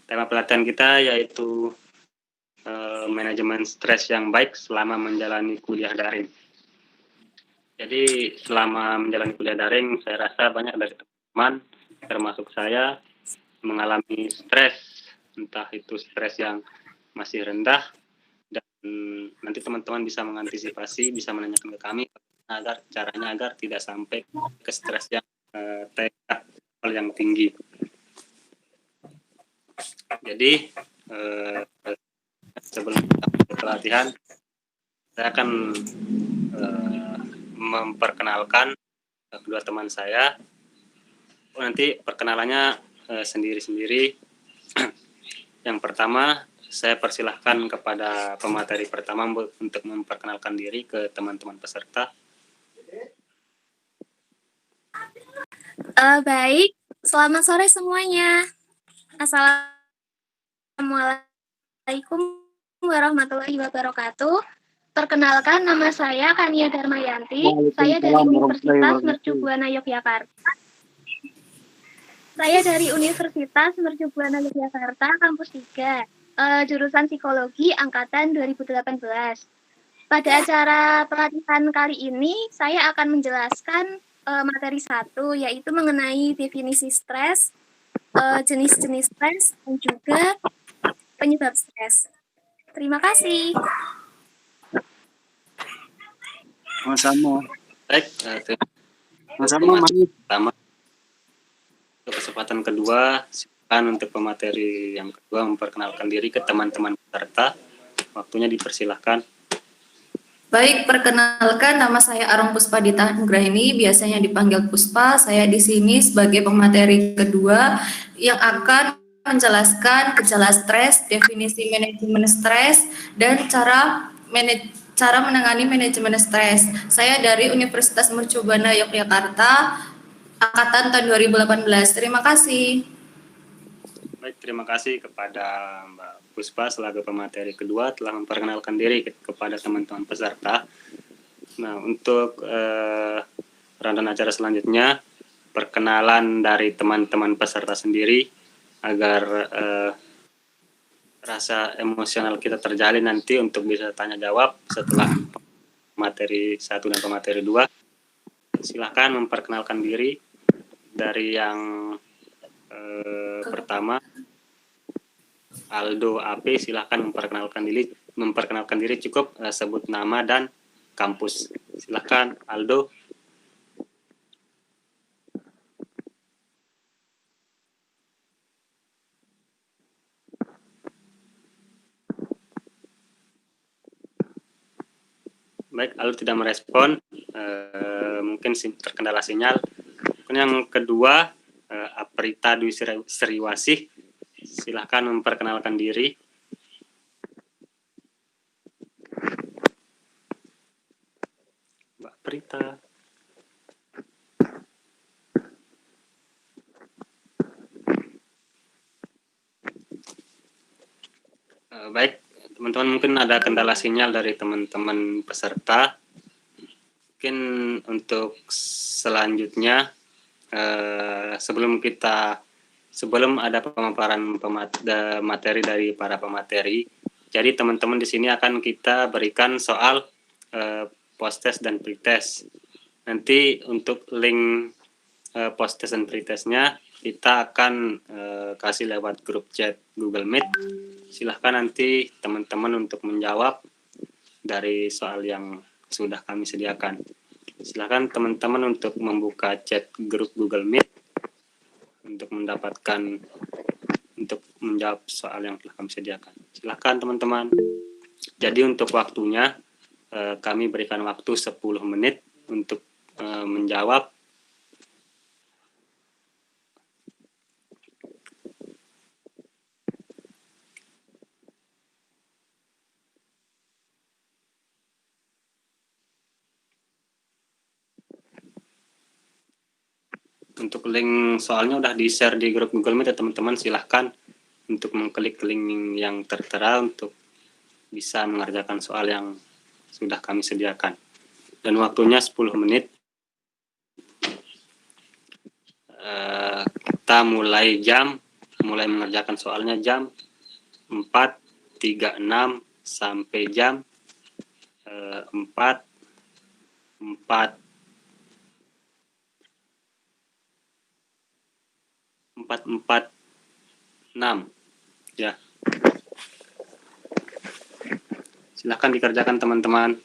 Tema pelatihan kita yaitu manajemen stres yang baik selama menjalani kuliah daring. Jadi selama menjalani kuliah daring, saya rasa banyak dari teman-teman, termasuk saya, mengalami stres, entah itu stres yang masih rendah, dan nanti teman-teman bisa mengantisipasi, bisa menanyakan ke kami caranya agar tidak sampai ke stres yang yang tinggi. Jadi sebelum kita mulai pelatihan, saya akan memperkenalkan kedua teman saya. Nanti perkenalannya sendiri-sendiri. Yang pertama, saya persilahkan kepada pemateri pertama untuk memperkenalkan diri ke teman-teman peserta. Baik, selamat sore semuanya. Assalamualaikum warahmatullahi wabarakatuh. Perkenalkan, nama saya Kania Darmayanti. Saya dari Universitas Mercu Buana Yogyakarta. Kampus 3, jurusan Psikologi angkatan 2018. Pada acara pelatihan kali ini, saya akan menjelaskan materi 1, yaitu mengenai definisi stres, jenis-jenis stres, dan juga penyebab stres. Terima kasih. Sama-sama. Baik, Sama-sama. Pertama, untuk kesempatan kedua, silakan untuk pemateri yang kedua memperkenalkan diri ke teman-teman peserta. Waktunya dipersilahkan. Baik, perkenalkan, nama saya Arung Puspadita Nugrahini, biasanya dipanggil Puspa. Saya di sini sebagai pemateri kedua yang akan menjelaskan gejala stres, definisi manajemen stres, dan cara menangani manajemen stres. Saya dari Universitas Mercu Buana Yogyakarta, angkatan tahun 2018. Terima kasih. Baik, terima kasih kepada Mbak Puspa selaku pemateri kedua telah memperkenalkan diri kepada teman-teman peserta. Nah, untuk rundown acara selanjutnya, perkenalan dari teman-teman peserta sendiri agar rasa emosional kita terjalin nanti untuk bisa tanya jawab setelah materi 1 dan pemateri 2. Silahkan memperkenalkan diri dari yang pertama, Aldo AP, silahkan memperkenalkan diri, cukup sebut nama dan kampus. Silahkan Aldo. Baik, Aldo tidak merespon, mungkin terkendala sinyal. Yang kedua, Aprita Dwi Sriwasih, silahkan memperkenalkan diri. Mbak Aprita. Baik, teman-teman, mungkin ada kendala sinyal dari teman-teman peserta. Mungkin untuk selanjutnya, sebelum ada pemaparan materi dari para pemateri, jadi teman-teman di sini akan kita berikan soal post-test dan pre-test. Nanti untuk link post-test dan pre-testnya kita akan kasih lewat grup chat Google Meet. Silahkan nanti teman-teman untuk menjawab dari soal yang sudah kami sediakan. Silahkan teman-teman untuk membuka chat grup Google Meet untuk menjawab soal yang telah kami sediakan. Silahkan teman-teman. Jadi untuk waktunya kami berikan waktu 10 menit untuk menjawab. Untuk link soalnya udah di-share di grup Google Meet ya teman-teman, silahkan untuk mengklik link yang tertera untuk bisa mengerjakan soal yang sudah kami sediakan. Dan waktunya 10 menit. Kita mulai jam mulai mengerjakan soalnya jam 4.36 sampai jam 4.46 ya. Silahkan dikerjakan teman-teman.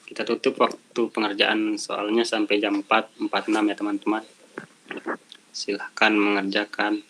Kita tutup waktu pengerjaan soalnya sampai jam 4.46 ya teman-teman. Silahkan mengerjakan.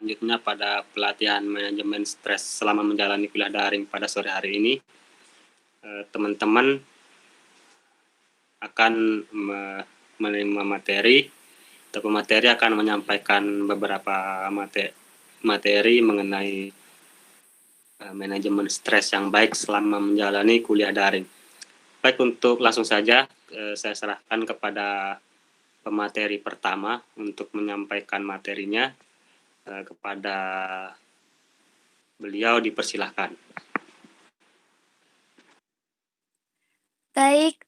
selanjutnya pada pelatihan manajemen stres selama menjalani kuliah daring pada sore hari ini. Teman-teman akan menerima materi atau pemateri akan menyampaikan beberapa materi mengenai manajemen stres yang baik selama menjalani kuliah daring. Baik, untuk langsung saja saya serahkan kepada pemateri pertama untuk menyampaikan materinya. Kepada beliau dipersilahkan. Baik,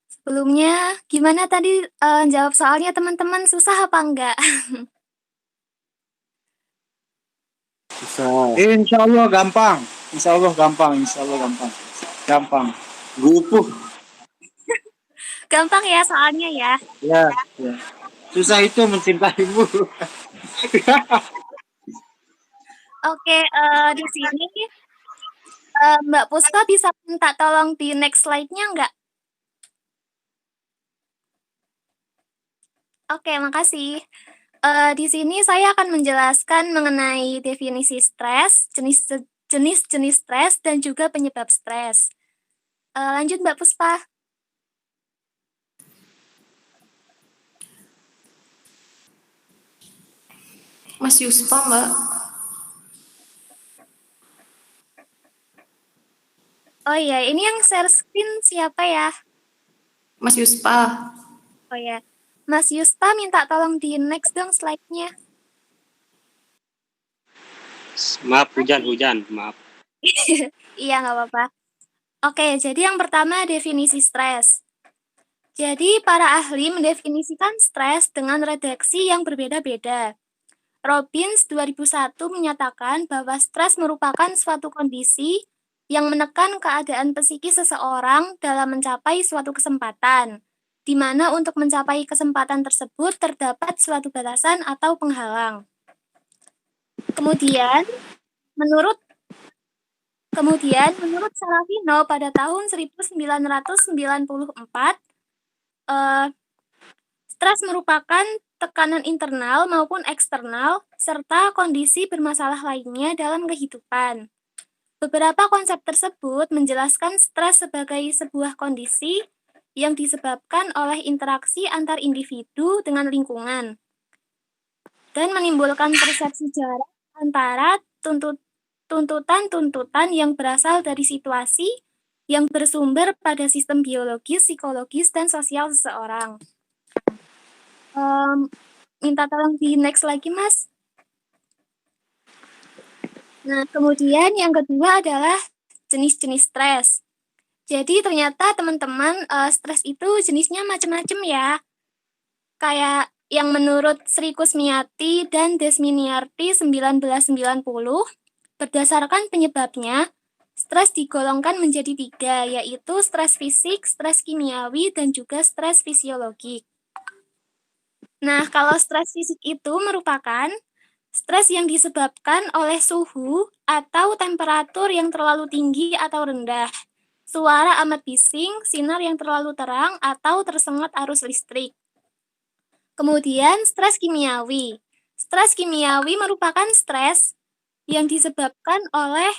sebelumnya gimana tadi jawab soalnya teman-teman, susah apa enggak? Bisa. Insya Allah gampang. Insya Allah gampang. Insya Allah gampang. Gampang. Gupuh. Gampang ya soalnya ya. Ya, ya. Susah itu mencintaimu. Oke, di sini Mbak Puspa bisa minta tolong di next slide-nya enggak? Oke, makasih. Di sini saya akan menjelaskan mengenai definisi stres, jenis-jenis stres, dan juga penyebab stres. Lanjut Mbak Puspa. Mas Yuspa, Mbak. Oh iya, ini yang share screen siapa ya? Mas Yuspa. Oh ya, Mas Yuspa minta tolong di next dong slide-nya. Maaf, hujan, maaf. Iya, nggak apa-apa. Oke, jadi yang pertama definisi stres. Jadi, para ahli mendefinisikan stres dengan redaksi yang berbeda-beda. Robbins 2001 menyatakan bahwa stres merupakan suatu kondisi yang menekan keadaan psikis seseorang dalam mencapai suatu kesempatan, di mana untuk mencapai kesempatan tersebut terdapat suatu batasan atau penghalang. Kemudian, menurut Saravino pada tahun 1994, stres merupakan tekanan internal maupun eksternal, serta kondisi bermasalah lainnya dalam kehidupan. Beberapa konsep tersebut menjelaskan stres sebagai sebuah kondisi yang disebabkan oleh interaksi antar individu dengan lingkungan, dan menimbulkan persepsi jarak antara tuntutan-tuntutan yang berasal dari situasi yang bersumber pada sistem biologis, psikologis, dan sosial seseorang. Minta tolong di next lagi, Mas. Nah, kemudian yang kedua adalah jenis-jenis stres. Jadi ternyata teman-teman, stres itu jenisnya macam-macam ya. Kayak yang menurut Sri Kusmiati dan Desminiarti 1990, berdasarkan penyebabnya, stres digolongkan menjadi 3, yaitu stres fisik, stres kimiawi, dan juga stres fisiologik. Nah, kalau stres fisik itu merupakan stres yang disebabkan oleh suhu atau temperatur yang terlalu tinggi atau rendah, suara amat bising, sinar yang terlalu terang, atau tersengat arus listrik. Kemudian, stres kimiawi. Stres kimiawi merupakan stres yang disebabkan oleh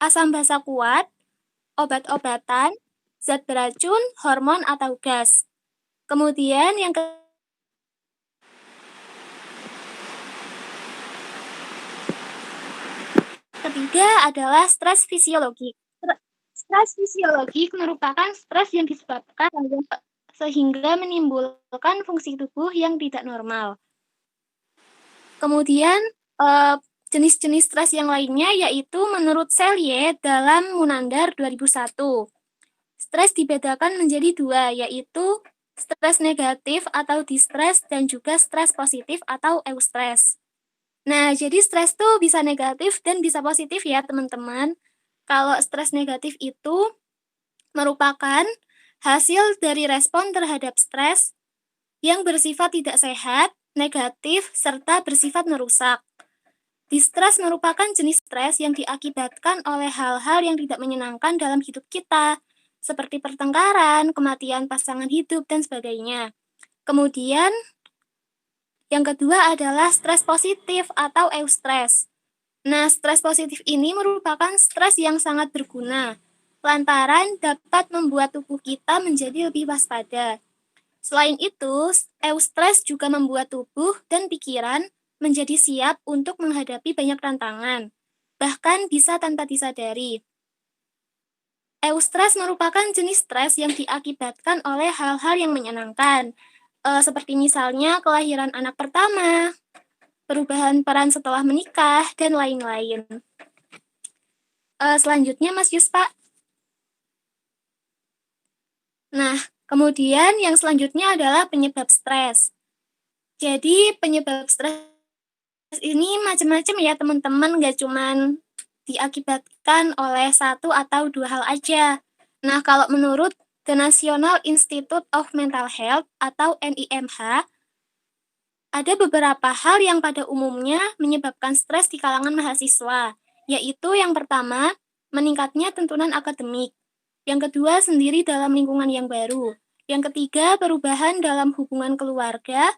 asam basa kuat, obat-obatan, zat beracun, hormon, atau gas. Kemudian yang ketiga adalah stres fisiologik. Stres fisiologik merupakan stres yang disebabkan sehingga menimbulkan fungsi tubuh yang tidak normal. Kemudian jenis-jenis stres yang lainnya yaitu menurut Selye dalam Munandar 2001. Stres dibedakan menjadi 2, yaitu stres negatif atau distres dan juga stres positif atau eustress. Nah, jadi stres tuh bisa negatif dan bisa positif ya, teman-teman. Kalau stres negatif itu merupakan hasil dari respon terhadap stres yang bersifat tidak sehat, negatif, serta bersifat merusak. Distres merupakan jenis stres yang diakibatkan oleh hal-hal yang tidak menyenangkan dalam hidup kita, seperti pertengkaran, kematian pasangan hidup, dan sebagainya. Kemudian, Yang kedua adalah stres positif atau eustress. Nah, stres positif ini merupakan stres yang sangat berguna, lantaran dapat membuat tubuh kita menjadi lebih waspada. Selain itu, eustress juga membuat tubuh dan pikiran menjadi siap untuk menghadapi banyak tantangan, bahkan bisa tanpa disadari. Eustress merupakan jenis stres yang diakibatkan oleh hal-hal yang menyenangkan, seperti misalnya kelahiran anak pertama, perubahan peran setelah menikah, dan lain-lain. Selanjutnya, Mas Yuspa. Nah, kemudian yang selanjutnya adalah penyebab stres. Jadi, penyebab stres ini macam-macam ya, teman-teman. Nggak cuman diakibatkan oleh satu atau dua hal aja. Nah, kalau menurut The National Institute of Mental Health atau NIMH, ada beberapa hal yang pada umumnya menyebabkan stres di kalangan mahasiswa, yaitu yang pertama, meningkatnya tuntutan akademik. Yang kedua, sendiri dalam lingkungan yang baru. Yang ketiga, perubahan dalam hubungan keluarga.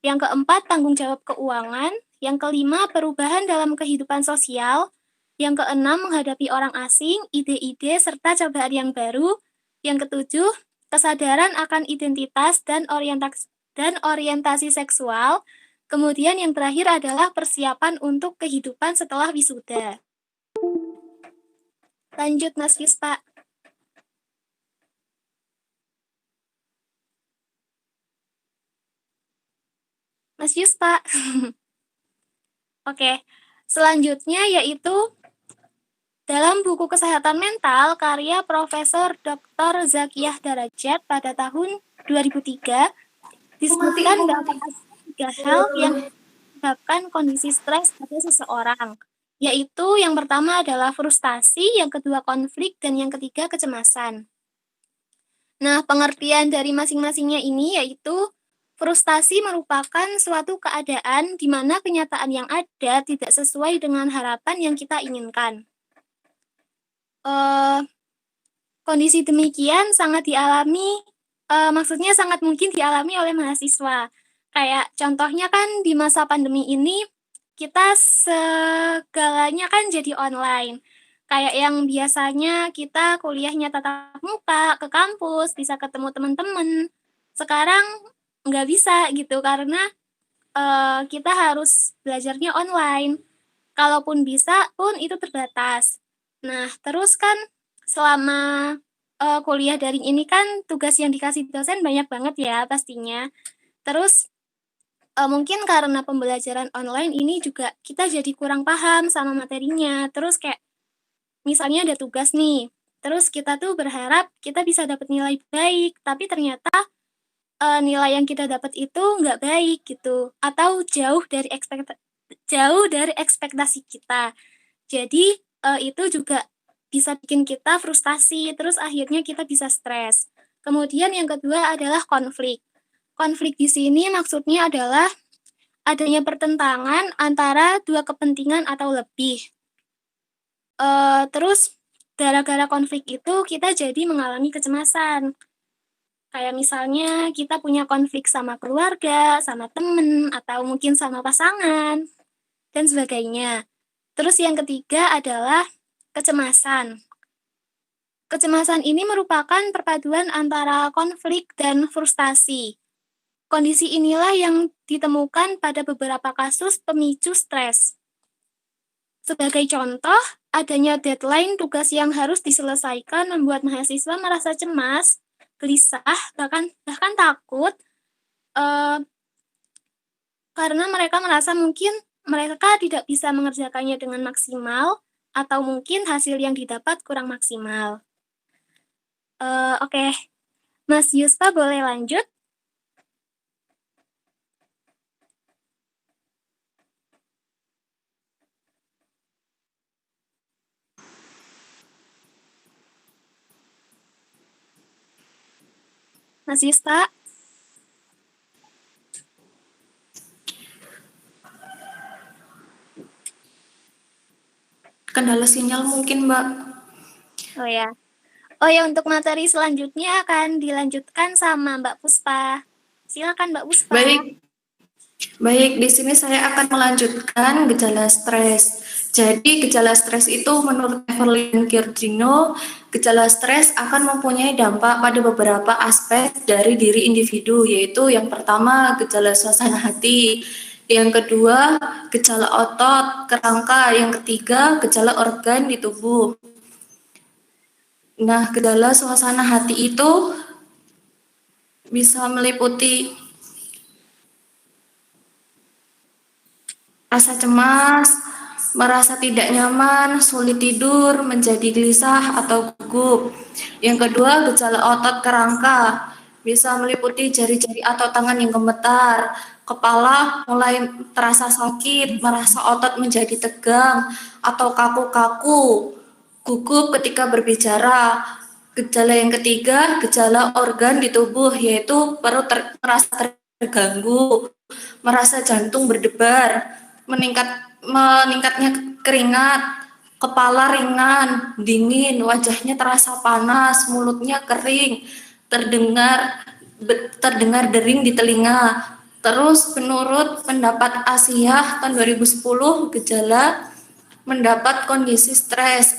Yang keempat, tanggung jawab keuangan. Yang kelima, perubahan dalam kehidupan sosial. Yang keenam, menghadapi orang asing, ide-ide, serta cobaan yang baru. Yang ketujuh, kesadaran akan identitas dan orientasi seksual. Kemudian yang terakhir adalah persiapan untuk kehidupan setelah wisuda. Lanjut, Mas Yuspa. Mas Yuspa. Oke, selanjutnya yaitu dalam buku Kesehatan Mental karya Profesor Dr. Zakiyah Darajat pada tahun 2003 disebutkan bahwa ada 3 hal yang menyebabkan kondisi stres pada seseorang, yaitu yang pertama adalah frustasi, yang kedua konflik, dan yang ketiga kecemasan. Nah, pengertian dari masing-masingnya ini yaitu frustasi merupakan suatu keadaan di mana kenyataan yang ada tidak sesuai dengan harapan yang kita inginkan. Kondisi demikian sangat dialami, maksudnya sangat mungkin dialami oleh mahasiswa. Kayak contohnya kan di masa pandemi ini, kita segalanya kan jadi online. Kayak yang biasanya kita kuliahnya tatap muka, ke kampus, bisa ketemu teman-teman. Sekarang nggak bisa gitu karena kita harus belajarnya online. Kalaupun bisa pun itu terbatas. Nah, terus kan selama kuliah daring ini kan tugas yang dikasih dosen banyak banget ya pastinya. Terus mungkin karena pembelajaran online ini juga kita jadi kurang paham sama materinya. Terus kayak misalnya ada tugas nih, terus kita tuh berharap kita bisa dapat nilai baik, tapi ternyata nilai yang kita dapat itu nggak baik gitu, atau jauh dari ekspektasi kita. Jadi itu juga bisa bikin kita frustasi, terus akhirnya kita bisa stres. Kemudian yang kedua adalah konflik. Konflik di sini maksudnya adalah adanya pertentangan antara dua kepentingan atau lebih. Terus gara-gara konflik itu kita jadi mengalami kecemasan. Kayak misalnya kita punya konflik sama keluarga, sama temen, atau mungkin sama pasangan, dan sebagainya. Terus yang ketiga adalah kecemasan. Kecemasan ini merupakan perpaduan antara konflik dan frustasi. Kondisi inilah yang ditemukan pada beberapa kasus pemicu stres. Sebagai contoh, adanya deadline tugas yang harus diselesaikan membuat mahasiswa merasa cemas, gelisah, bahkan takut, karena mereka merasa mungkin mereka tidak bisa mengerjakannya dengan maksimal, atau mungkin hasil yang didapat kurang maksimal. Oke, Mas Yuspa boleh lanjut? Mas Yuspa? Kendala sinyal mungkin, Mbak. Oh ya. Oh ya, untuk materi selanjutnya akan dilanjutkan sama Mbak Puspa. Silakan Mbak Puspa. Baik. Baik, di sini saya akan melanjutkan gejala stres. Jadi, gejala stres itu menurut Evelyn Giordino, gejala stres akan mempunyai dampak pada beberapa aspek dari diri individu, yaitu yang pertama, gejala suasana hati, yang kedua, gejala otot, kerangka, yang ketiga, gejala organ di tubuh. Nah, gejala suasana hati itu bisa meliputi rasa cemas, merasa tidak nyaman, sulit tidur, menjadi gelisah atau gugup. Yang kedua, gejala otot kerangka bisa meliputi jari-jari atau tangan yang gemetar, kepala mulai terasa sakit, merasa otot menjadi tegang atau kaku-kaku, gugup ketika berbicara. Gejala yang ketiga, gejala organ di tubuh yaitu perut merasa terganggu, merasa jantung berdebar, meningkatnya keringat, kepala ringan, dingin, wajahnya terasa panas, mulutnya kering, terdengar dering di telinga. Terus menurut pendapat Asia tahun 2010, gejala mendapat kondisi stres.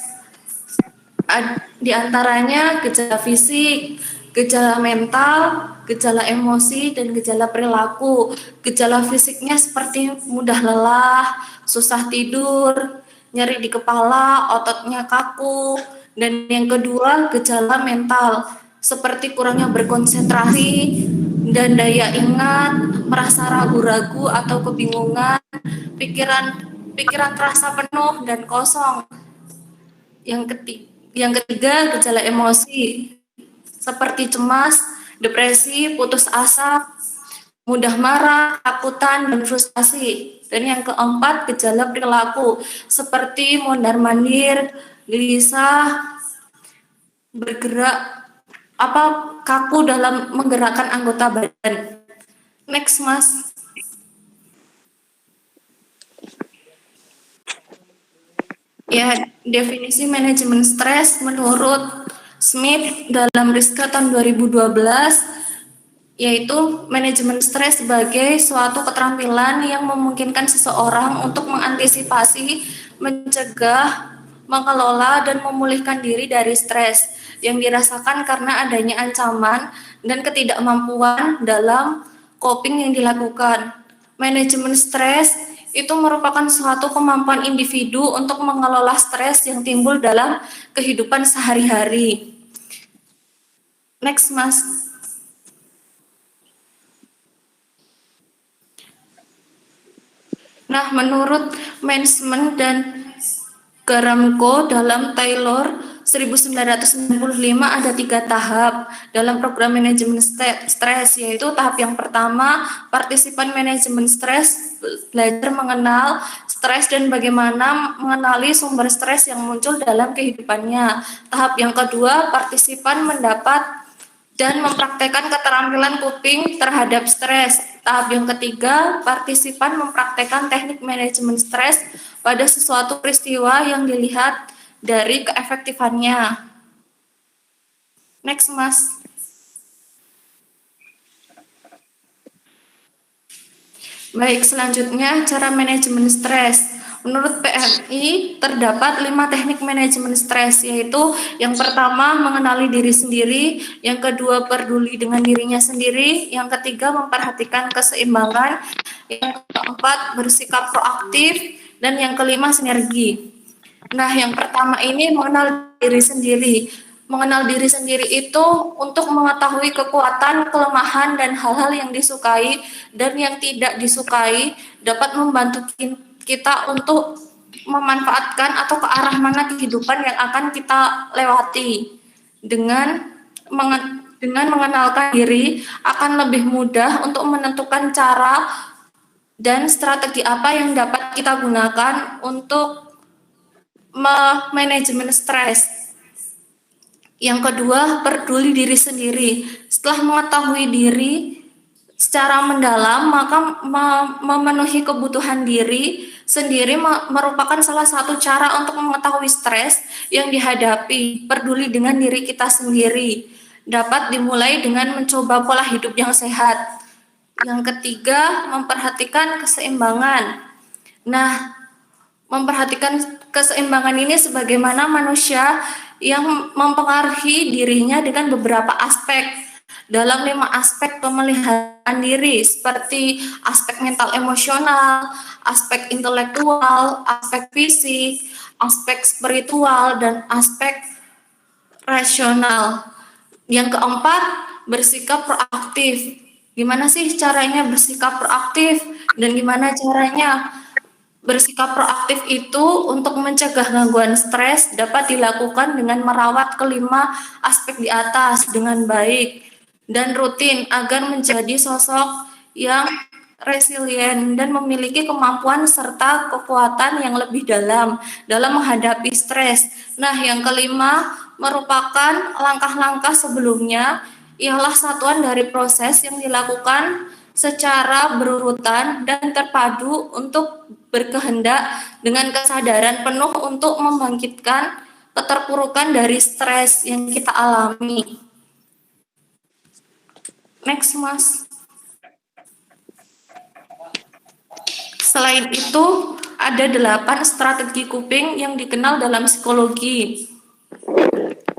Di antaranya gejala fisik, gejala mental, gejala emosi, dan gejala perilaku. Gejala fisiknya seperti mudah lelah, susah tidur, nyeri di kepala, ototnya kaku. Dan yang kedua, gejala mental, seperti kurangnya berkonsentrasi dan daya ingat, merasa ragu-ragu atau kebingungan, pikiran terasa penuh dan kosong. Yang ketiga, gejala emosi seperti cemas, depresi, putus asa, mudah marah, takutan, dan frustasi. Dan yang keempat, gejala perilaku seperti mondar-mandir, gelisah, bergerak, kaku dalam menggerakkan anggota badan. Next, Mas. Ya, definisi manajemen stres menurut Smith dalam riset tahun 2012 yaitu manajemen stres sebagai suatu keterampilan yang memungkinkan seseorang untuk mengantisipasi, mencegah, mengelola, dan memulihkan diri dari stres yang dirasakan karena adanya ancaman dan ketidakmampuan dalam coping yang dilakukan. Manajemen stres itu merupakan suatu kemampuan individu untuk mengelola stres yang timbul dalam kehidupan sehari-hari. Next, Mas. Nah, menurut Mansman dan Garamko dalam Taylor 1995 ada 3 tahap dalam program manajemen stres, yaitu tahap yang pertama, partisipan manajemen stres belajar mengenal stres dan bagaimana mengenali sumber stres yang muncul dalam kehidupannya. Tahap yang kedua, partisipan mendapat dan mempraktekkan keterampilan coping terhadap stres. Tahap yang ketiga, partisipan mempraktekkan teknik manajemen stres pada sesuatu peristiwa yang dilihat dari keefektifannya. Next, Mas. Baik, selanjutnya cara manajemen stres. Menurut PMI, terdapat 5 teknik manajemen stres, yaitu yang pertama, mengenali diri sendiri, yang kedua, peduli dengan dirinya sendiri, yang ketiga, memperhatikan keseimbangan, yang keempat, bersikap proaktif, dan yang kelima, sinergi. Nah, yang pertama ini mengenal diri sendiri. Mengenal diri sendiri itu untuk mengetahui kekuatan, kelemahan, dan hal-hal yang disukai dan yang tidak disukai dapat membantu kita untuk memanfaatkan atau ke arah mana kehidupan yang akan kita lewati. Dengan mengenalkan diri akan lebih mudah untuk menentukan cara dan strategi apa yang dapat kita gunakan untuk manajemen stres. Yang kedua, peduli diri sendiri. Setelah mengetahui diri secara mendalam, maka memenuhi kebutuhan diri sendiri merupakan salah satu cara untuk mengetahui stres yang dihadapi. Peduli dengan diri kita sendiri dapat dimulai dengan mencoba pola hidup yang sehat. Yang ketiga, memperhatikan keseimbangan. Nah, memperhatikan keseimbangan ini sebagaimana manusia yang mempengaruhi dirinya dengan beberapa aspek. Dalam 5 aspek pemeliharaan diri, seperti aspek mental emosional, aspek intelektual, aspek fisik, aspek spiritual, dan aspek rasional. Yang keempat, bersikap proaktif. Gimana sih caranya bersikap proaktif dan gimana caranya bersikap proaktif itu untuk mencegah gangguan stres dapat dilakukan dengan merawat kelima aspek di atas dengan baik dan rutin agar menjadi sosok yang resilient dan memiliki kemampuan serta kekuatan yang lebih dalam menghadapi stres. Nah, yang kelima merupakan langkah-langkah sebelumnya ialah satuan dari proses yang dilakukan secara berurutan dan terpadu untuk berkehendak dengan kesadaran penuh untuk membangkitkan keterpurukan dari stres yang kita alami. Next, Mas. Selain itu, ada 8 strategi coping yang dikenal dalam psikologi,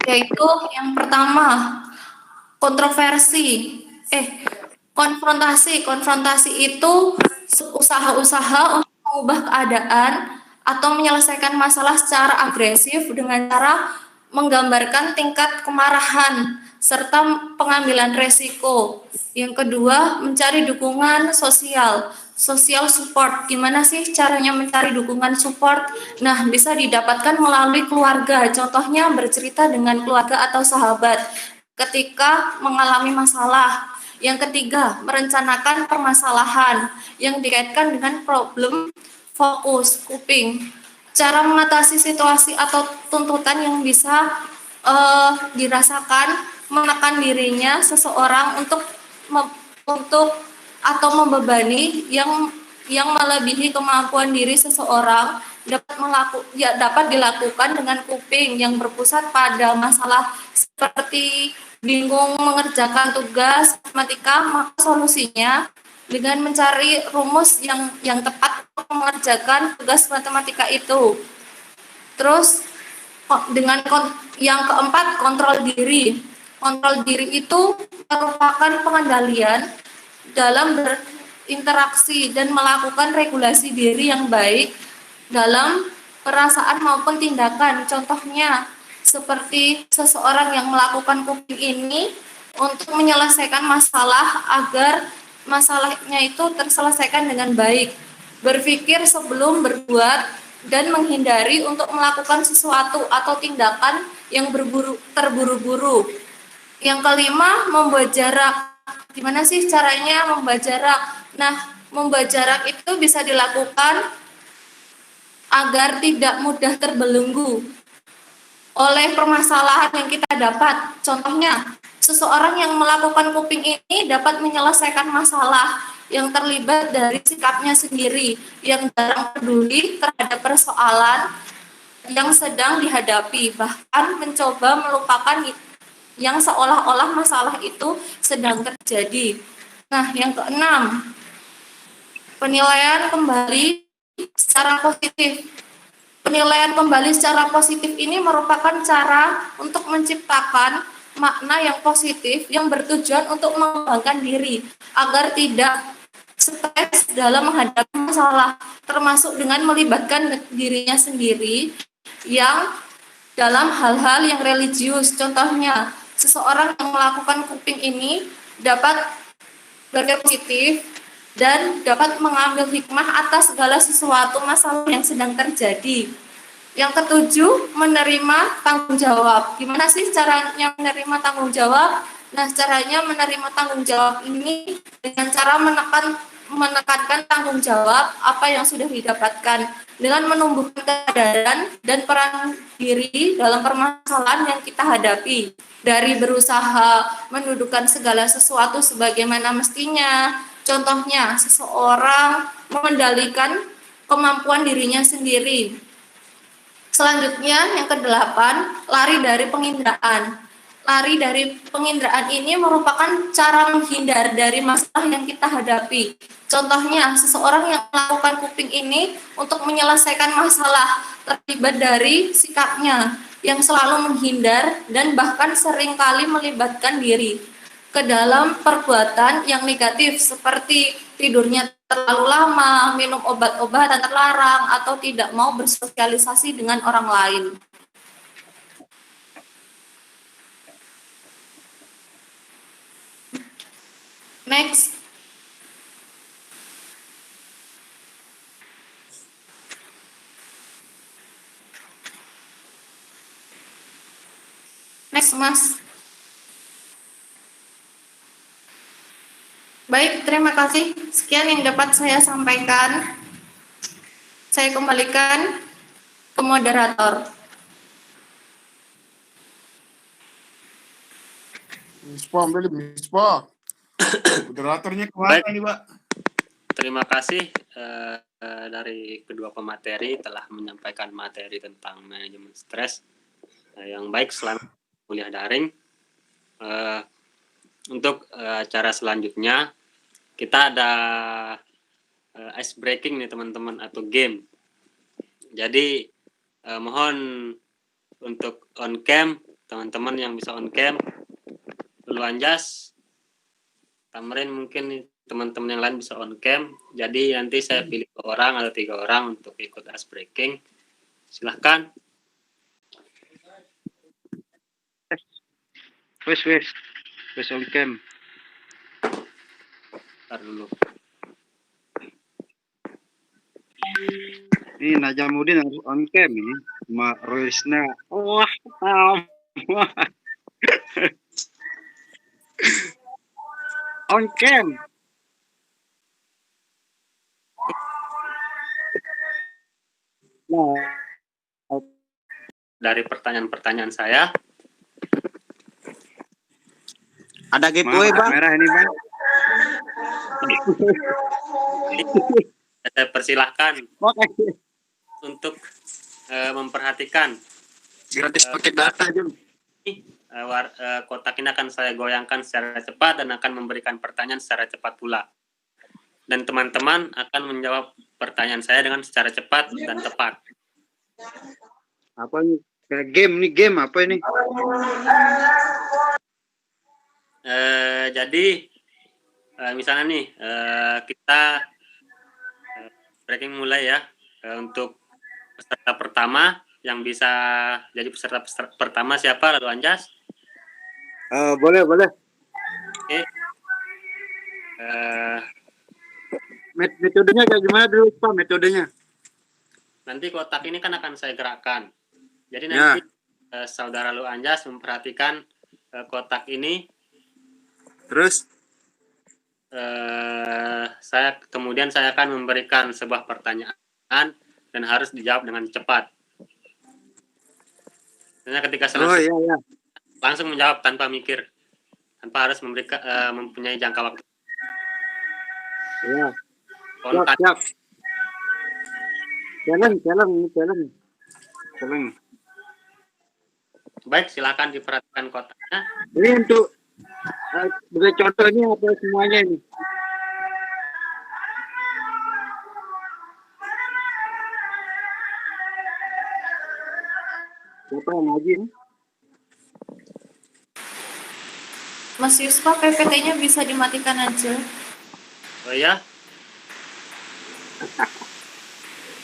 yaitu yang pertama, konfrontasi. Konfrontasi itu usaha-usaha untuk mengubah keadaan atau menyelesaikan masalah secara agresif dengan cara menggambarkan tingkat kemarahan serta pengambilan resiko. Yang kedua, mencari dukungan social support. Gimana sih caranya mencari dukungan support? Nah, bisa didapatkan melalui keluarga. Contohnya bercerita dengan keluarga atau sahabat ketika mengalami masalah. Yang ketiga, merencanakan permasalahan yang dikaitkan dengan problem fokus coping. Cara mengatasi situasi atau tuntutan yang bisa dirasakan menekan dirinya seseorang untuk atau membebani yang melebihi kemampuan diri seseorang dapat dilakukan dengan coping yang berpusat pada masalah seperti bingung mengerjakan tugas matematika, maka solusinya dengan mencari rumus yang tepat untuk mengerjakan tugas matematika itu. Terus dengan yang keempat, kontrol diri. Kontrol diri itu merupakan pengendalian dalam berinteraksi dan melakukan regulasi diri yang baik dalam perasaan maupun tindakan. Contohnya seperti seseorang yang melakukan coping ini untuk menyelesaikan masalah agar masalahnya itu terselesaikan dengan baik. Berpikir sebelum berbuat dan menghindari untuk melakukan sesuatu atau tindakan yang terburu-buru. Yang kelima, membuat jarak. Gimana sih caranya membuat jarak? Nah, membuat jarak itu bisa dilakukan agar tidak mudah terbelenggu oleh permasalahan yang kita dapat. Contohnya, seseorang yang melakukan coping ini dapat menyelesaikan masalah yang terlibat dari sikapnya sendiri, yang jarang peduli terhadap persoalan yang sedang dihadapi, bahkan mencoba melupakan yang seolah-olah masalah itu sedang terjadi. Nah, yang keenam, penilaian kembali secara positif. Penilaian kembali secara positif ini merupakan cara untuk menciptakan makna yang positif yang bertujuan untuk mengembangkan diri agar tidak stres dalam menghadapi masalah, termasuk dengan melibatkan dirinya sendiri yang dalam hal-hal yang religius. Contohnya, seseorang yang melakukan coping ini dapat berpikir positif dan dapat mengambil hikmah atas segala sesuatu masalah yang sedang terjadi. Yang ketujuh, menerima tanggung jawab. Gimana sih caranya menerima tanggung jawab? Nah, caranya menerima tanggung jawab ini dengan cara menekankan tanggung jawab apa yang sudah didapatkan dengan menumbuhkan kesadaran dan peran diri dalam permasalahan yang kita hadapi, dari berusaha mendudukan segala sesuatu sebagaimana mestinya. Contohnya, seseorang mengendalikan kemampuan dirinya sendiri. Selanjutnya, yang kedelapan, lari dari penginderaan. lari dari penginderaan ini merupakan cara menghindar dari masalah yang kita hadapi. Contohnya, seseorang yang melakukan kuping ini untuk menyelesaikan masalah terlibat dari sikapnya yang selalu menghindar dan bahkan seringkali melibatkan diri ke dalam perbuatan yang negatif seperti tidurnya terlalu lama, minum obat-obatan terlarang, atau tidak mau bersosialisasi dengan orang lain. Next. Next, Mas. Baik, terima kasih. Sekian yang dapat saya sampaikan. Saya kembalikan ke moderator. Mispa. Moderatornya kemana nih, Pak? Terima kasih dari kedua pemateri telah menyampaikan materi tentang manajemen stres yang baik selama kuliah daring. Untuk cara selanjutnya kita ada ice breaking nih teman-teman atau game. Jadi mohon untuk on cam teman-teman yang bisa on cam, Lu Anjas, Tamrin mungkin nih, teman-teman yang lain bisa on cam. Jadi nanti saya pilih 2 orang atau 3 orang untuk ikut ice breaking. Silahkan. Wes on cam. Ntar dulu. Ini Najamudin harus on cam ini. Ma Roisna. Wah. On cam. Nah, Dari pertanyaan-pertanyaan saya, Ada giveaway, Bang. merah ini, Bang. saya persilahkan Oke. untuk memperhatikan Gratis pakai data, Jun. kotak ini akan saya goyangkan secara cepat dan akan memberikan pertanyaan secara cepat pula. Dan teman-teman akan menjawab pertanyaan saya dengan secara cepat dan tepat. Apa ini? Kayak game apa ini? Jadi misalnya nih kita breaking mulai ya untuk peserta pertama yang bisa jadi peserta pertama siapa? Lalu Anjas. Boleh. Oke. Metodenya kayak gimana dulu, Pak? Metodenya? Nanti kotak ini kan akan saya gerakkan. Jadi nanti saudara Lu Anjas memperhatikan kotak ini. Terus? Kemudian saya akan memberikan sebuah pertanyaan dan harus dijawab dengan cepat. Karena ketika selesai langsung menjawab tanpa mikir, tanpa harus mempunyai jangka waktu. Iya. Kontak. Siap. Challenge. Baik, silakan diperhatikan kotaknya. Ini untuk sebagai contohnya apa semuanya ini? Siapa yang ngaji ini? Mas Yusfa, PPT-nya bisa dimatikan aja. Oh ya,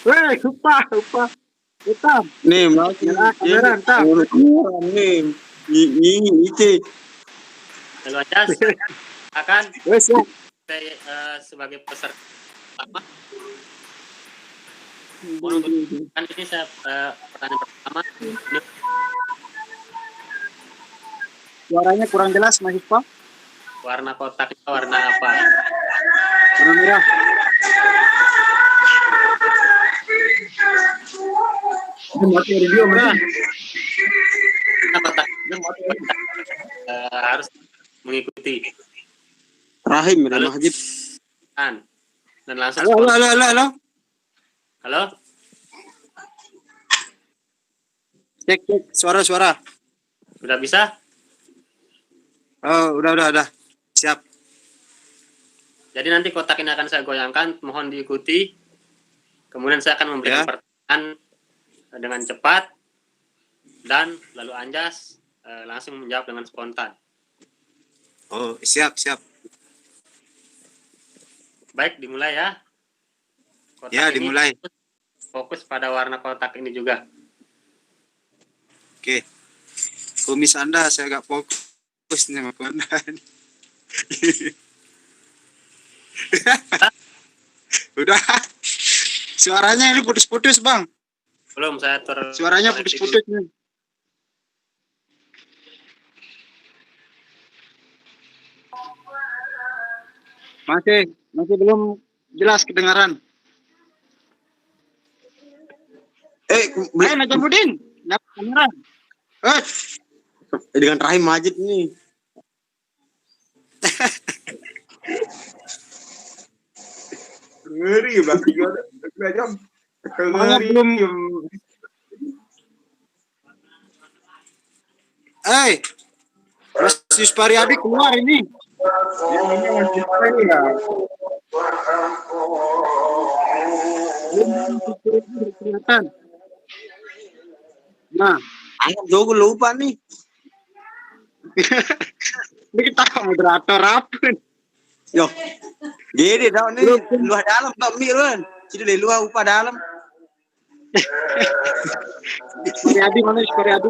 Weh, lupa. Hitam. Nih, masih. Kamera, hitam. Nih. Ini itu. Lalu Anjas akan Wes, ya. saya sebagai peserta pertama. Kan ini saya pertanyaan pertama. Ini Suaranya kurang jelas, Mas Yusfa. warna kotaknya warna apa? Warna merah. Mati video merah. Kotak harus mengikuti Rahim, Halo. Rahim. dan langsung. Halo. Halo, Cek suara. sudah bisa? Oh, udah. Siap. Jadi nanti kotak ini akan saya goyangkan, mohon diikuti. Kemudian saya akan memberikan Ya. pertanyaan dengan cepat, dan lalu Anjas langsung menjawab dengan spontan. Oh, siap. Baik, dimulai ya. Kotak Ya, ini dimulai. fokus pada warna kotak ini juga. Oke. Kumis Anda saya agak fokus nih sama Anda. Udah. Suaranya ini putus-putus, Bang. Belum saya Suaranya putus-putus nih. Masih belum jelas kedengaran. Najamuddin, nyapa kedengaran. Dengan Rahim Majid nih. Ngeri Bang. Ngeri. Belum. Mas Yuspariadi keluar ini. Kelihatan. Nah, Anggap Jogo lupa nih. ini kita moderator apa? Yo. Gede tau nih. Luah dalam Pak Mir kan. Sudah dari luar upah dalam. Yuspariadi mana Yuspariadi?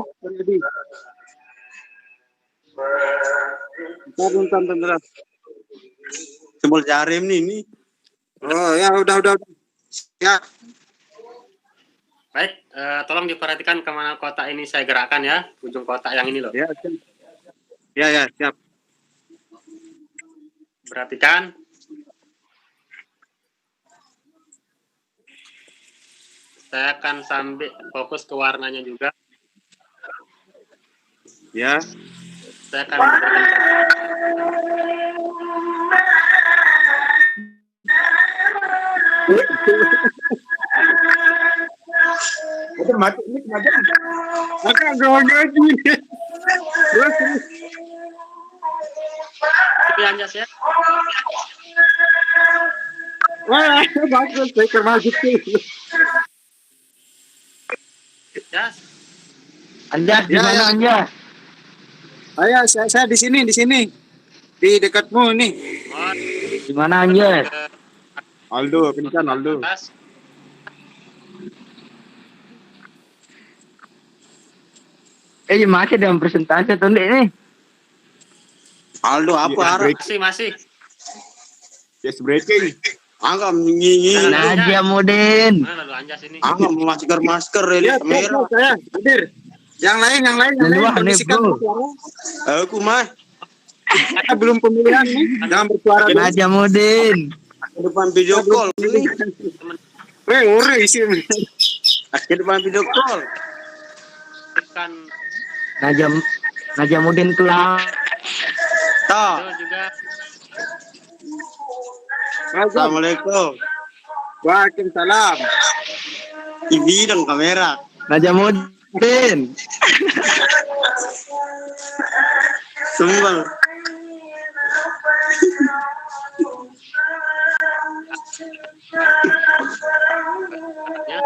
Bentar. Sebel Jarim nih. Oh ya udah. Ya. Baik, tolong diperhatikan kemana kotak ini saya gerakkan ya, ujung kotak yang ini loh. Ya, siap. Perhatikan. Saya akan sambil fokus ke warnanya juga. Ya. Saya akan memberikan Itu mati ini kenapa? Akan gaji. Terus. Tapi Anjas ya. Wah, bagus saya termasuk itu. Anjas. Anjas, di mana Anjas? Ayo, saya di sini. Di dekatmu nih. Mohon Di mana Anjas? Aldo, kencan Aldo. atas. Masih dalam presentasi tuh nih. Aldo apa harap? Masih. Yes breaking. Anggap nyinyi. Najamuddin. Mana lalu Anjas ini? Anggap masker ini Ya, kamera. saya hadir. Yang lain. Wah, nih, Permisikan bro. bersuara. Aku mah Kita belum pemilihan nih. Jangan bersuara dulu. Najamuddin. ke depan video call ini. Ore isi. Ke depan video call. Kan Najamuddin kelar. Tak. itu juga Assalamualaikum. Waalaikumsalam. Di bidang kamera. Najamuddin. Sumbang. ya.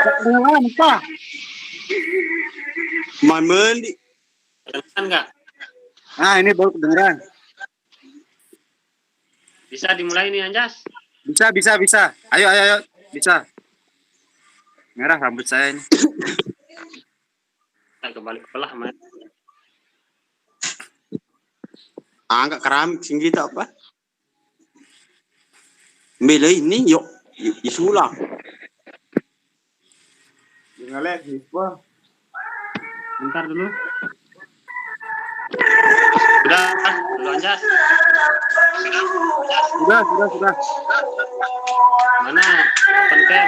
Kedengaran apa? Main di. Kedengeran nggak? Nah, ini baru kedengeran. Bisa dimulai nih Anjas. Bisa. Ayo. Bisa. Merah rambut saya ini. Kita kembali ke belah mas. Angkat keramik singgi tak apa? Bela ini yuk. Isulah. Ngelek gua. Bentar dulu. Sudah, dulu Anjas. Sudah. Mana open cam?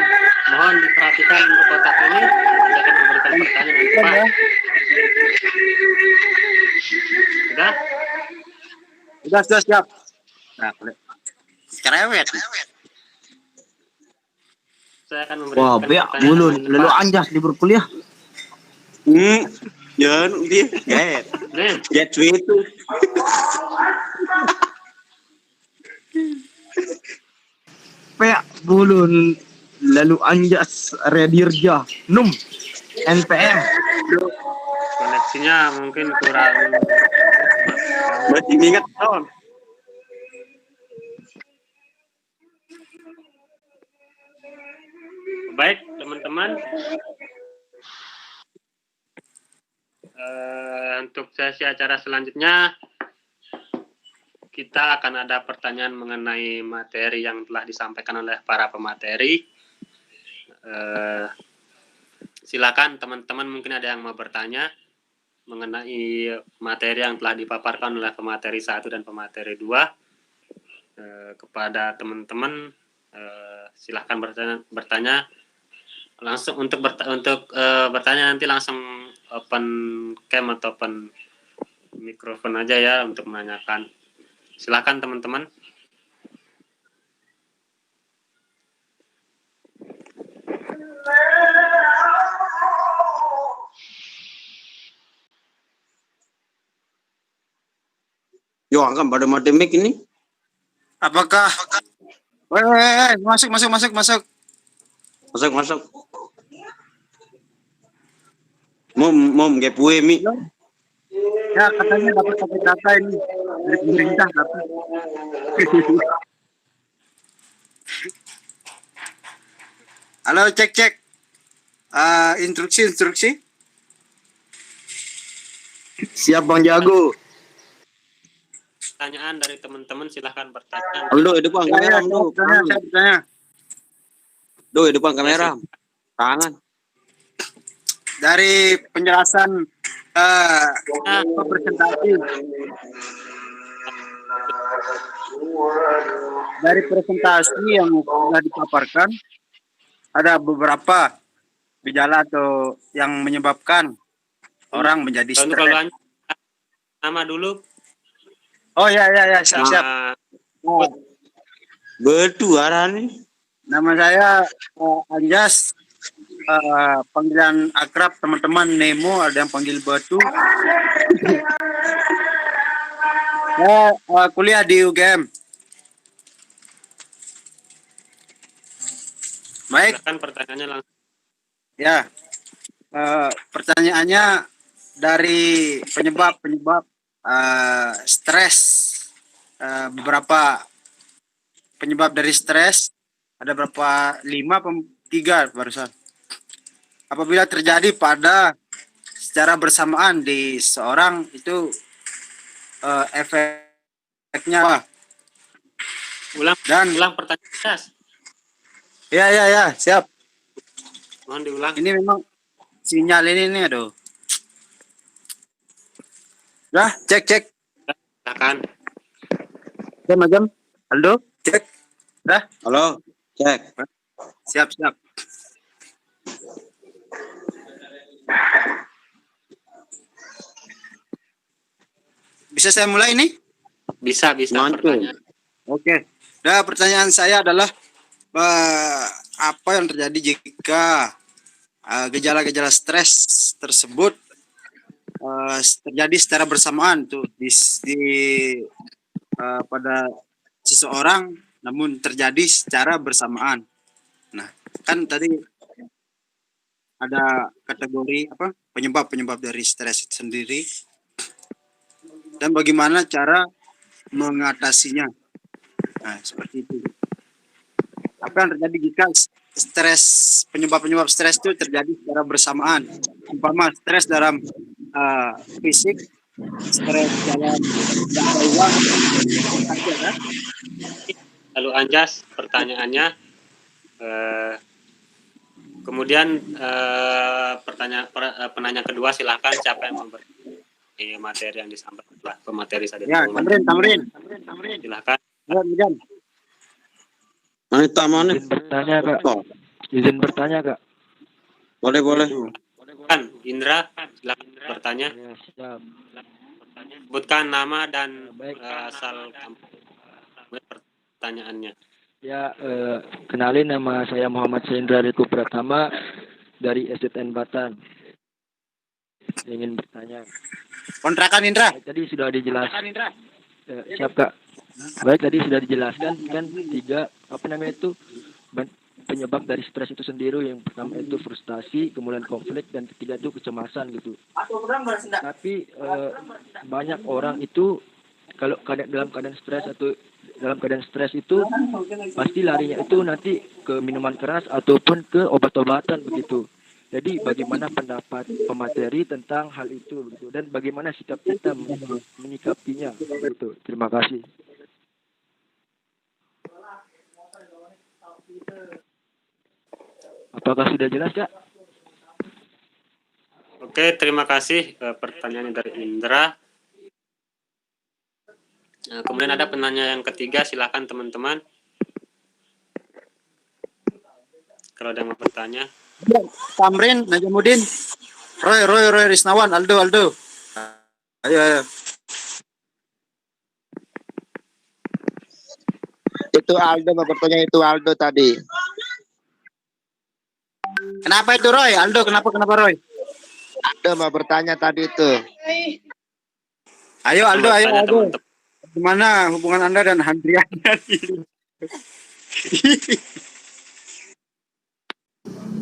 Mohon diperhatikan untuk kotak ini. Saya akan memberikan pertanyaan yang tepat. Sudah? Sudah siap. Nah, cerewet. Saya akan memberikan Wah, beak bulun. Lalu Anjas libur kuliah. Ya, dia get. Get itu. Peak bulun lalu anjas redirja num NPM. Koneksinya mungkin kurang. Berarti ingat tahun. Baik, teman-teman. Untuk sesi acara selanjutnya, kita akan ada pertanyaan mengenai materi yang telah disampaikan oleh para pemateri. Silakan teman-teman, mungkin ada yang mau bertanya mengenai materi yang telah dipaparkan oleh pemateri 1 dan pemateri 2. Kepada teman-teman, silakan bertanya langsung. Untuk bertanya nanti langsung open cam atau open mikrofon aja ya untuk menanyakan. Silakan teman-teman. Yo, angkat pada matematik ini. Apakah? Weh, masuk. Masuk. Mom, gepue mi. Ya, katanya dapat kata ini dari pemerintah dapat. Halo, cek. Instruksi. Siap Bang Jago. Pertanyaan dari teman-teman silahkan bertanya. Aldo, depan kamera, Aldo. Saya bertanya. Do, depan kamera. Tangan. Dari penjelasan presentasi, dari presentasi yang sudah dipaparkan, ada beberapa gejala atau yang menyebabkan orang menjadi Untuk stres. lanjut, nama dulu. Oh ya, siap. Nama Betul arahnya. Nama saya Anjas. Panggilan akrab teman-teman Nemo, ada yang panggil Batu. Saya kuliah di UGM. Baik, silakan pertanyaannya langsung. ya. Pertanyaannya dari penyebab stres. Beberapa penyebab dari stres. Ada berapa? 3 barusan. Apabila terjadi secara bersamaan di seorang itu efeknya apa? Ulang pertanyaan. Ya, siap. Mohon diulang. Ini memang sinyal ini aduh. Dah, cek. Silakan. Jam. Aldo, cek. Dah. Halo, cek. Siap. Bisa saya mulai ini? Bisa Mantap. pertanyaan. Oke. Nah, pertanyaan saya adalah apa yang terjadi jika gejala-gejala stres tersebut terjadi secara bersamaan tuh pada seseorang, namun terjadi secara bersamaan. Nah, kan tadi ada kategori penyebab dari stres itu sendiri dan bagaimana cara mengatasinya. Nah, seperti itu. Apa yang terjadi jika penyebab stres itu terjadi secara bersamaan? Umpama stres dalam fisik, stres dalam jangka uang, Lalu Anjas, pertanyaannya. Kemudian penanya kedua silakan siapa yang memberi materi yang disampaikan oleh pemateri saja. Ya, Tamrin. Silakan. Ya, Mana? Izin bertanya Kak. Boleh. Kan Indra, silakan bertanya. Ya, siap. Sebutkan nama dan Baik. asal pertanyaannya. Ya, kenalin nama saya Muhammad Sendra Riku Pratama dari SDN Batan. ingin bertanya. Kontrakan Indra. Baik, tadi sudah dijelaskan. Siap Kak. Baik, tadi sudah dijelaskan kan 3 penyebab dari stres itu sendiri. Yang pertama itu frustasi, kemudian konflik, dan ketiga itu kecemasan gitu. Tapi banyak orang itu kalau dalam keadaan stres itu pasti larinya itu nanti ke minuman keras ataupun ke obat-obatan begitu. Jadi bagaimana pendapat pemateri tentang hal itu begitu, dan bagaimana sikap kita menyikapinya begitu. Terima kasih. Apakah sudah jelas, Kak? Oke, terima kasih pertanyaan dari Indra. Kemudian ada penanya yang ketiga, silakan teman-teman. Kalau ada yang mau bertanya. Tamrin, Najamuddin, Roy Risnawan, Aldo. Ayo. Itu Aldo mau bertanya, itu Aldo tadi. Kenapa itu Roy? Aldo, kenapa Roy? Aldo mau bertanya tadi itu. Ayo Aldo. Teman-teman. Gimana hubungan Anda dan Handriana?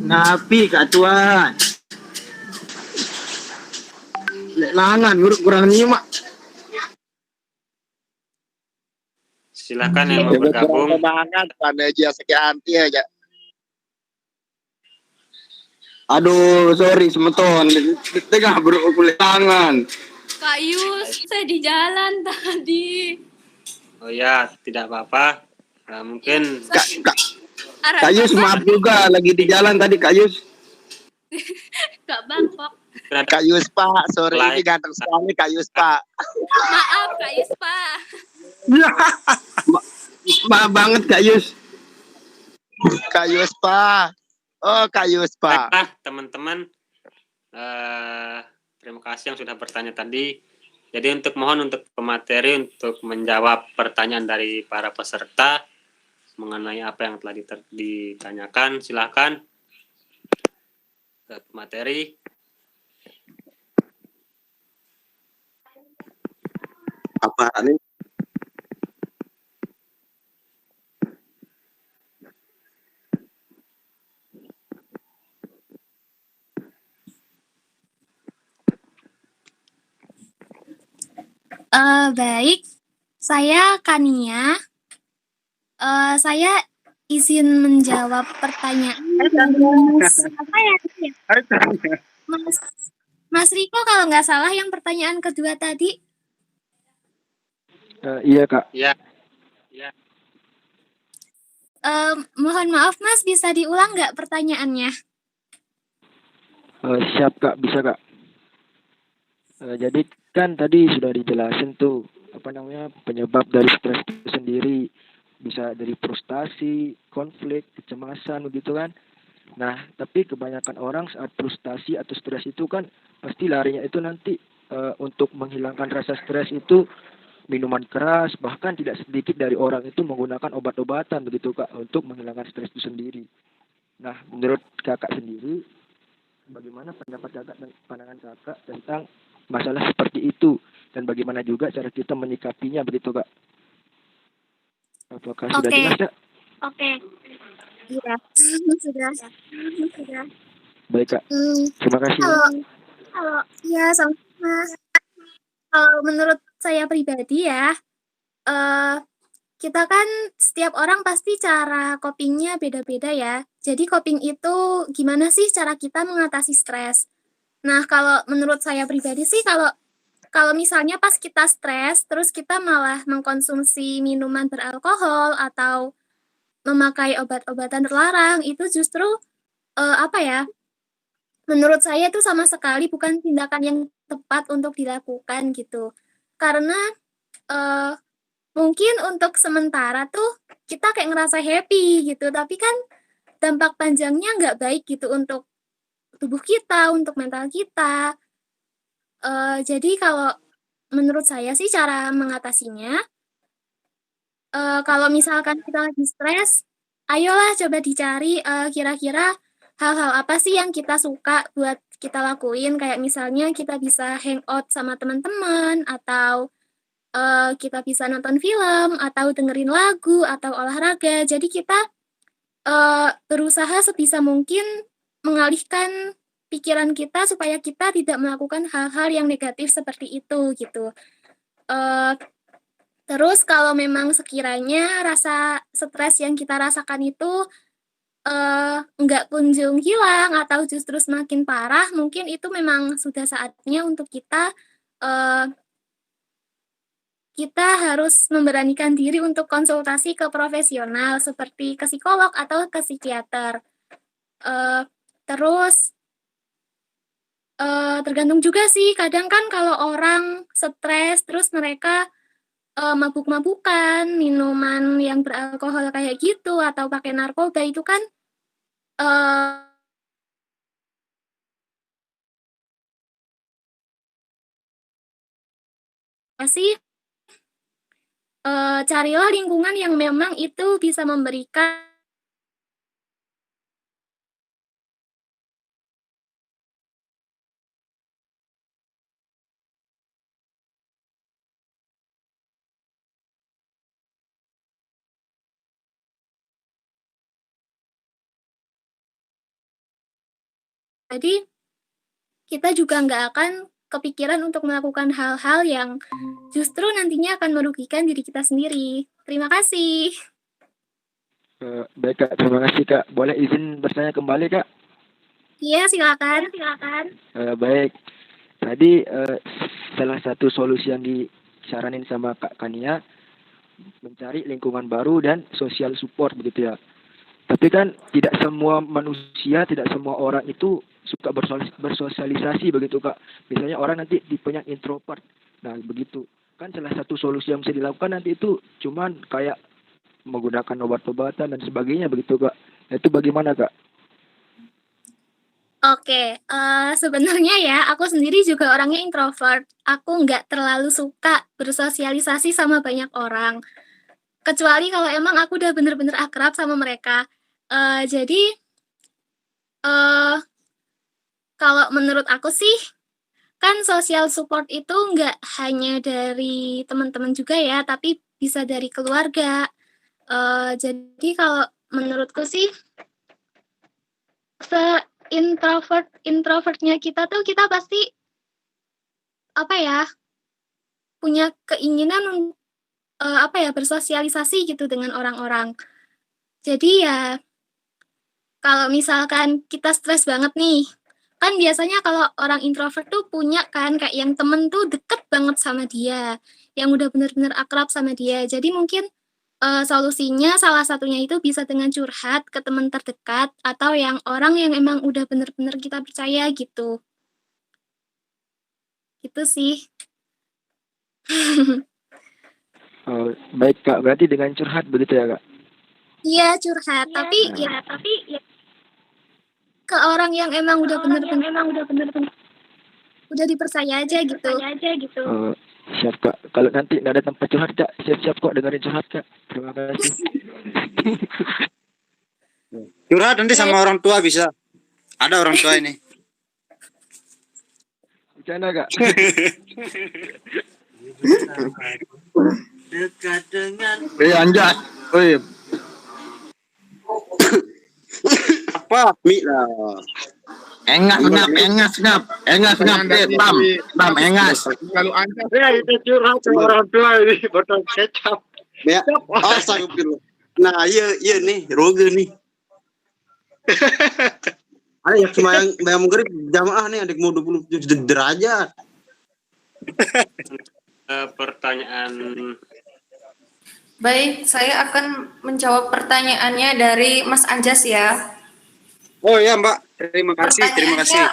Napi Kak Tuan. Langan kurang nyimak. Silakan yang mau bergabung. Semangat, panaja sekian aja. Aduh, sorry semeton. Tengah berukulan tangan. Kak Yus, saya di jalan tadi. Oh ya, tidak apa-apa. Mungkin Kak Yus, maaf juga lagi di jalan tadi Kak Yus. Kak Bangkok. Kak Yus Pak, sore ini ganteng sekali Kak Yus Pak. Maaf Kak Yus Pak. Maaf banget Kak Yus. Kak Yus Pak. Oh Kak Yus Pak. baiklah teman-teman. Terima kasih yang sudah bertanya tadi. Jadi mohon untuk pemateri untuk menjawab pertanyaan dari para peserta mengenai apa yang telah ditanyakan. Silakan pemateri. Apa ini? Baik, saya Kania. Saya izin menjawab pertanyaan Mas Riko kalau nggak salah yang pertanyaan kedua tadi. Iya Kak. Ya. Mohon maaf Mas, bisa diulang nggak pertanyaannya? Siap Kak, bisa Kak. Jadi kan tadi sudah dijelasin tuh penyebab dari stres itu sendiri, bisa dari frustasi, konflik, kecemasan begitu kan. Nah, tapi kebanyakan orang saat frustasi atau stres itu kan pasti larinya itu nanti untuk menghilangkan rasa stres itu minuman keras, bahkan tidak sedikit dari orang itu menggunakan obat-obatan begitu Kak untuk menghilangkan stres itu sendiri. Nah, menurut Kakak sendiri, bagaimana pendapat Kakak dan pandangan Kakak tentang masalah seperti itu, dan bagaimana juga cara kita menyikapinya begitu Kak? Apakah sudah jelas Kak? Oke. Iya, sudah. Baik Kak, terima kasih. Halo. Ya, sama. Kalau menurut saya pribadi ya, kita kan setiap orang pasti cara copingnya beda-beda ya. Jadi coping itu gimana sih cara kita mengatasi stres? Nah, kalau menurut saya pribadi sih kalau misalnya pas kita stres terus kita malah mengkonsumsi minuman beralkohol atau memakai obat-obatan terlarang, itu justru menurut saya itu sama sekali bukan tindakan yang tepat untuk dilakukan gitu. Karena mungkin untuk sementara tuh kita kayak ngerasa happy gitu, tapi kan dampak panjangnya nggak baik gitu untuk tubuh kita, untuk mental kita. Jadi kalau menurut saya sih cara mengatasinya, kalau misalkan kita lagi stres, ayolah coba dicari kira-kira hal-hal apa sih yang kita suka buat kita lakuin, kayak misalnya kita bisa hangout sama teman-teman, atau kita bisa nonton film, atau dengerin lagu, atau olahraga. Jadi kita berusaha sebisa mungkin mengalihkan pikiran kita supaya kita tidak melakukan hal-hal yang negatif seperti itu gitu. Terus kalau memang sekiranya rasa stres yang kita rasakan itu nggak kunjung hilang atau justru semakin parah, mungkin itu memang sudah saatnya untuk kita harus memberanikan diri untuk konsultasi ke profesional seperti ke psikolog atau ke psikiater. Terus tergantung juga sih, kadang kan kalau orang stres terus mereka mabuk-mabukan, minuman yang beralkohol kayak gitu, atau pakai narkoba, itu kan sih carilah lingkungan yang memang itu bisa memberikan jadi kita juga nggak akan kepikiran untuk melakukan hal-hal yang justru nantinya akan merugikan diri kita sendiri. Terima kasih. Baik Kak, terima kasih Kak. Boleh izin bertanya kembali Kak? Iya, silakan. Baik. Tadi salah satu solusi yang disaranin sama Kak Kania mencari lingkungan baru dan social support begitu ya. Tapi kan tidak semua manusia, tidak semua orang itu suka bersosialisasi begitu Kak. Misalnya orang nanti tipenya introvert. Nah begitu. Kan salah satu solusi yang bisa dilakukan nanti itu cuman kayak menggunakan obat-obatan dan sebagainya begitu Kak. Nah, itu bagaimana Kak? Oke, sebenarnya ya aku sendiri juga orangnya introvert. Aku nggak terlalu suka bersosialisasi sama banyak orang. Kecuali kalau emang aku udah bener-bener akrab sama mereka. Jadi kalau menurut aku sih, kan social support itu nggak hanya dari teman-teman juga ya, tapi bisa dari keluarga. Jadi kalau menurutku sih, introvertnya kita tuh kita pasti punya keinginan bersosialisasi gitu dengan orang-orang. Jadi ya kalau misalkan kita stres banget nih, kan biasanya kalau orang introvert tuh punya kan kayak yang temen tuh deket banget sama dia, yang udah bener-bener akrab sama dia. Jadi mungkin solusinya salah satunya itu bisa dengan curhat ke teman terdekat atau yang orang yang emang udah bener-bener kita percaya gitu. Gitu sih. Baik Kak, berarti dengan curhat begitu ya Kak? Iya curhat, tapi ya ke orang yang emang udah bener-bener udah dipercaya aja gitu. Siap Kak. Kalau nanti nggak ada tempat curhat Kak, siap-siap kok dengerin curhat Kak. Terima kasih. Curhat nanti sama orang tua bisa. Ada orang tua ini. Bercanda Kak. Dekat dengan Anjas. apa? Mi lah. Engas ngap. Bam, engas. Kalau Anjas Ya itu curhat sama orang tua ini botol kecap. Ya, astagfirullah. Nah, iya nih, Roge nih. Ada yang semayang maghrib jamaah nih adik mau 27 derajat. Pertanyaan Baik, saya akan menjawab pertanyaannya dari Mas Anjas ya. Oh ya Mbak, terima kasih. Pertanyaannya,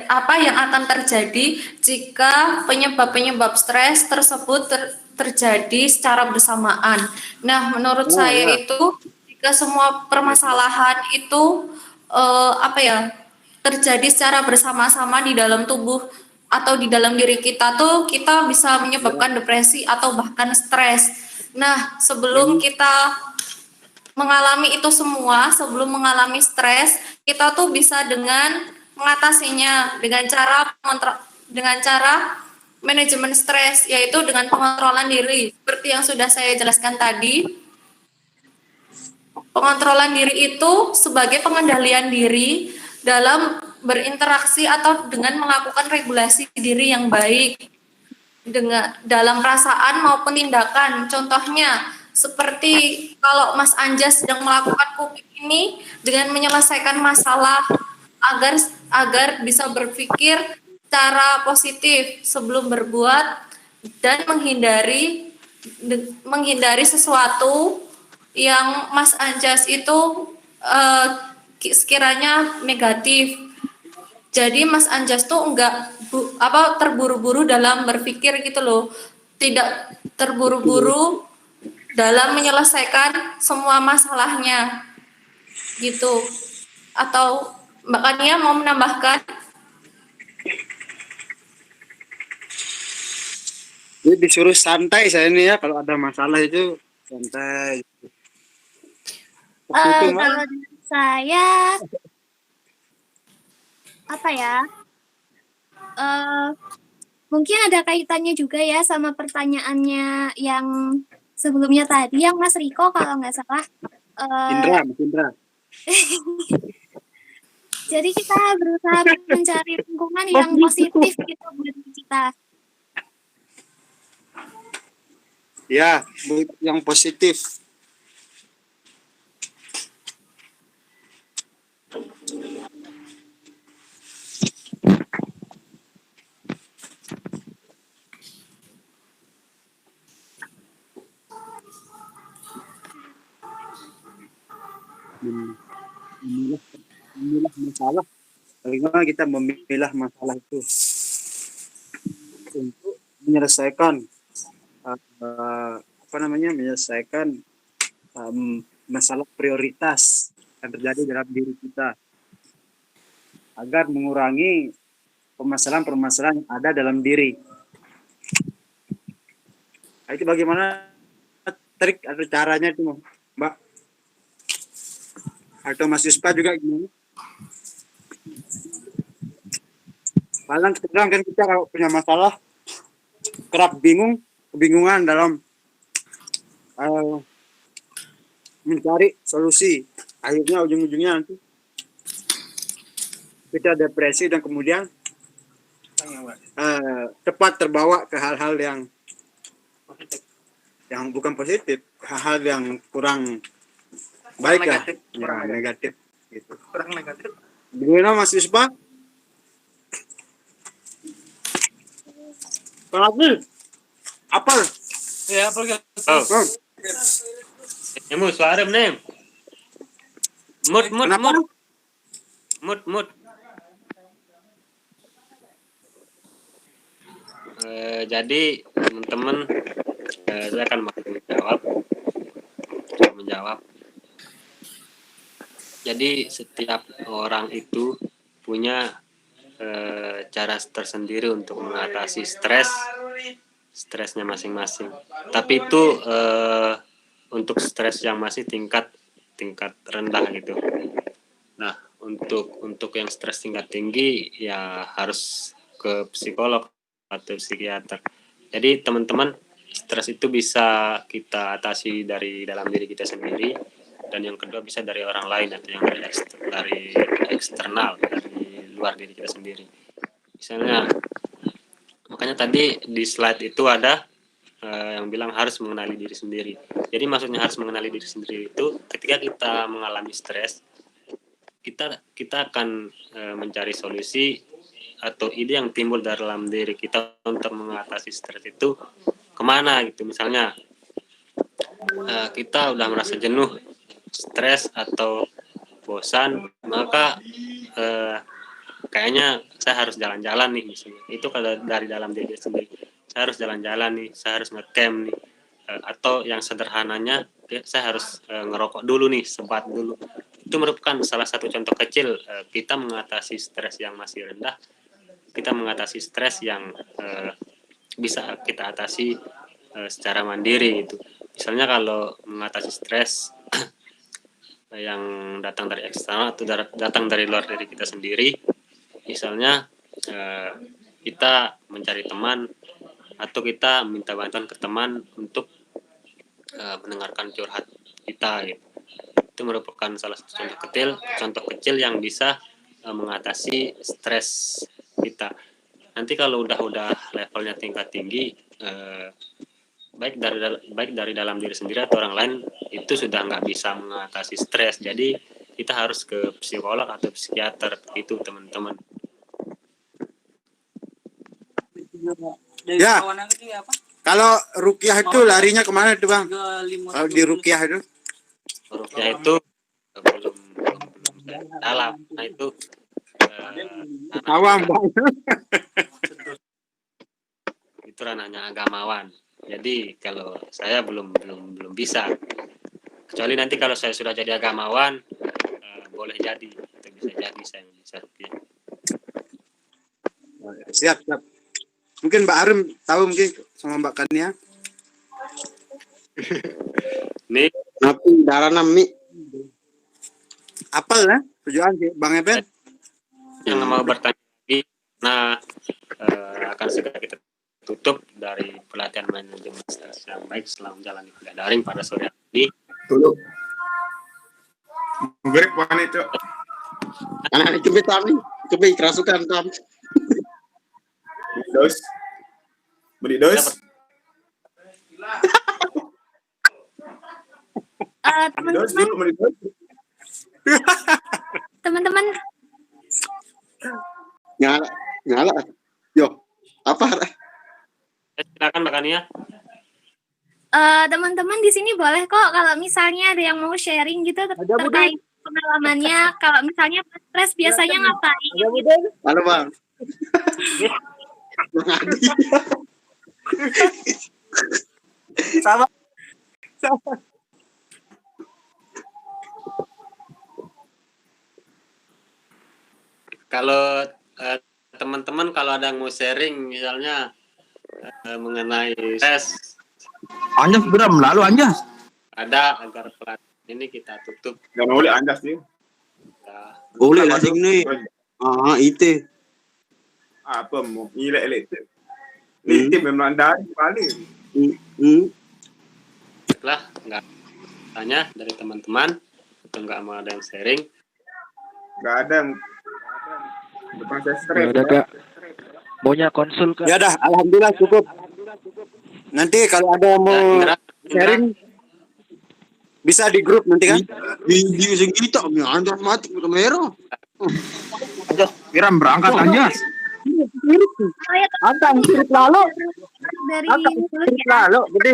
apa yang akan terjadi jika penyebab stres tersebut terjadi secara bersamaan? Nah, menurut saya itu jika semua permasalahan itu terjadi secara bersama-sama di dalam tubuh atau di dalam diri kita tuh, kita bisa menyebabkan depresi atau bahkan stres. Nah, sebelum kita mengalami itu semua, sebelum mengalami stres, kita tuh bisa dengan mengatasinya dengan cara manajemen stres, yaitu dengan pengontrolan diri. Seperti yang sudah saya jelaskan tadi, pengontrolan diri itu sebagai pengendalian diri dalam berinteraksi atau dengan melakukan regulasi diri yang baik dengan dalam perasaan maupun tindakan. Contohnya seperti kalau Mas Anjas sedang melakukan kuping ini dengan menyelesaikan masalah agar bisa berpikir secara positif sebelum berbuat dan menghindari sesuatu yang Mas Anjas itu sekiranya negatif. Jadi Mas Anjas tuh enggak terburu-buru dalam berpikir gitu loh. Tidak terburu-buru dalam menyelesaikan semua masalahnya gitu. Atau Mbak Kania mau menambahkan? Jadi disuruh santai saya ini ya, kalau ada masalah itu santai. Seperti itu, Mbak. Kalau dari saya apa ya? Mungkin ada kaitannya juga ya sama pertanyaannya yang sebelumnya tadi, yang Mas Riko kalau nggak salah. Indra, Mas Indra. Jadi kita berusaha mencari lingkungan yang positif gitu buat kita. Ya, yang positif. Memilah masalah. Bagaimana kita memilah masalah itu untuk menyelesaikan menyelesaikan masalah prioritas yang terjadi dalam diri kita agar mengurangi permasalahan-permasalahan yang ada dalam diri. Nah, itu bagaimana trik atau caranya itu, Mbak? Atau Mas Yuspa juga gimana? Paling kadang kan kita kalau punya masalah kerap kebingungan dalam mencari solusi. Akhirnya ujung-ujungnya nanti kita depresi dan kemudian cepat terbawa ke hal-hal yang bukan positif, hal-hal yang kurang baik negatif, negatif gitu. Kurang negatif. Gimana Mas Yuspa? Kalau apa? Ya, apa Nemu suara nem. Mut. Jadi teman-teman, saya akan menjawab. Jadi setiap orang itu punya cara tersendiri untuk mengatasi stresnya masing-masing. Tapi itu untuk stres yang masih tingkat rendah gitu. Nah, untuk yang stres tingkat tinggi ya harus ke psikolog atau psikiater. Jadi teman-teman, stres itu bisa kita atasi dari dalam diri kita sendiri, dan yang kedua bisa dari orang lain atau yang dari eksternal, dari luar diri kita sendiri. Misalnya, makanya tadi di slide itu ada yang bilang harus mengenali diri sendiri. Jadi maksudnya harus mengenali diri sendiri itu ketika kita mengalami stres, kita akan mencari solusi atau ide yang timbul dalam diri kita untuk mengatasi stres itu kemana gitu. Misalnya kita udah merasa jenuh, stres atau bosan, maka kayaknya saya harus jalan-jalan nih misalnya. Itu kalau dari dalam diri sendiri, saya harus jalan-jalan nih, saya harus nge-camp nih, atau yang sederhananya saya harus ngerokok dulu nih, sebat dulu. Itu merupakan salah satu contoh kecil kita mengatasi stres yang masih rendah, kita mengatasi stres yang bisa kita atasi secara mandiri gitu. Misalnya kalau mengatasi stres yang datang dari eksternal atau datang dari luar diri kita sendiri, Misalnya kita mencari teman atau kita minta bantuan ke teman untuk mendengarkan curhat kita gitu. Itu merupakan salah satu contoh kecil yang bisa mengatasi stres kita. Nanti kalau udah levelnya tingkat tinggi, baik dari dalam diri sendiri atau orang lain, itu sudah nggak bisa mengatasi stres. Jadi kita harus ke psikolog atau psikiater itu, teman-teman. Ya. Kalau ruqyah itu larinya kemana tuh Bang? Kalau di ruqyah itu? Ruqyah itu belum dalam. Nah itu awam Bang. Itu ranahnya agamawan. Jadi kalau saya belum bisa. Kecuali nanti kalau saya sudah jadi agamawan, boleh jadi, atau bisa jadi saya bisa ruqyah. Siap. Mungkin Mbak Arum tahu mungkin sama Mbak Kania. Nih, Napi darana mi. Apel ya tujuan sih Bang Eben. yang mau bertanya lagi, nah akan segera kita tutup dari pelatihan manajemen stres yang baik selama menjalani kuliah daring pada sore hari ini. Dulu. Grip wanita. Anak itu betam nih. Kebi kerasukan tam. Dos. Beri dos. Dos dulu beri dos. Teman-teman, Nyala. Yo. Apa? Silakan Mbak Kania. teman-teman di sini boleh kok kalau misalnya ada yang mau sharing gitu terkait pengalamannya. Kalau misalnya pas stres biasanya ngapain? Halo Bang. Bang Adi. Sama. Kalau teman-teman kalau ada yang mau sharing misalnya mengenai stres, Anjas beram lalu Anjas. ada agar pelatihan ini kita tutup. Jangan boleh anjas nih. Boleh lah sini. Itu. Apa mau ilek itu memang dari paling. Setelah nggak tanya dari teman-teman atau nggak mau ada yang sharing, Enggak ada yang depan saya stres. Ya udah Kak. Maunya konsul Kak. Ya dah, alhamdulillah cukup. Nanti kalau ada yang mau sharing bisa di grup nanti kan? Di segitu Anjas mati udah merah. Anjas Kiram berangkat Anjas. Abang sirip lalu. Dari Abang Mulut sirip ya. lalu, gede.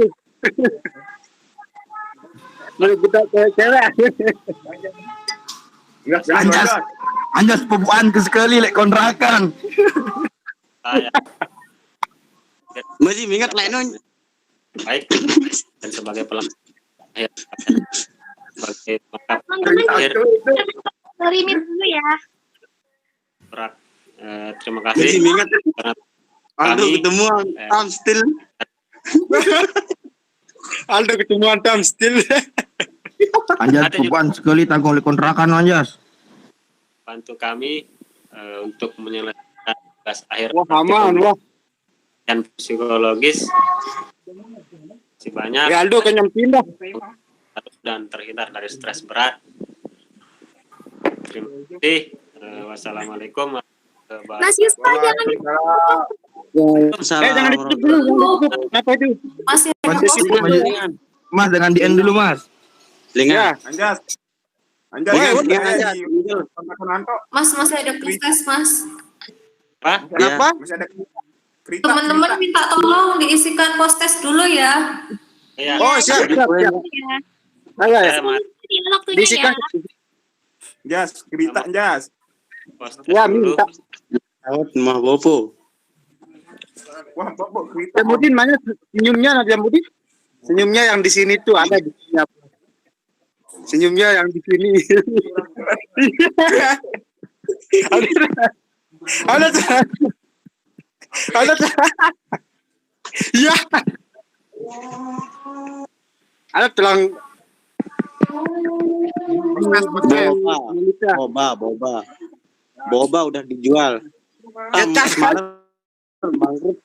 Boleh kita cewek. Anjas pembuaan ke sekali lek kontrakan. saya Masih ingat lain baik dan sebagai pelaksanaan sebagai Teman-teman akhir dari Mit dulu ya. berat. Terima Masih kasih ingat. karena Aldo kami ketemuan Tam still. Aldo ketemuan Tam still. Anjas pembuaan sekali tanggung oleh kontrakan Anjas. bantu kami untuk menyelesaikan tugas akhir Wah, aman, wah. dan psikologis si banyak Ya Aldo kenyang pindah. dan terhindar dari stres berat. Terima kasih. Wassalamualaikum warahmatullahi Mas Yuspa jangan Jangan ditutup dulu, jangan ditutup. Apa itu? Masih ada Masih poster. Mas dengan di end dulu Mas. Lingan. Anjas. Mas masih ada proses Mas. Pak, Kenapa? Masih ada Teman-teman minta tolong diisikan postes dulu ya. ya, Oh, siap. ya. Ya. Ini waktunya Diisikan. ya. Jas, cerita Jas. poster Ya, dulu. minta. Mah bopo. Wah, Bobo cerita. Jamudin mana senyumnya Jamudin? Senyumnya yang di sini tuh ada di sini. Senyumnya yang di sini. Ada. Ya. Ada tulang. Boba. boba udah dijual. Ya, tas kan? Semalam bangkrut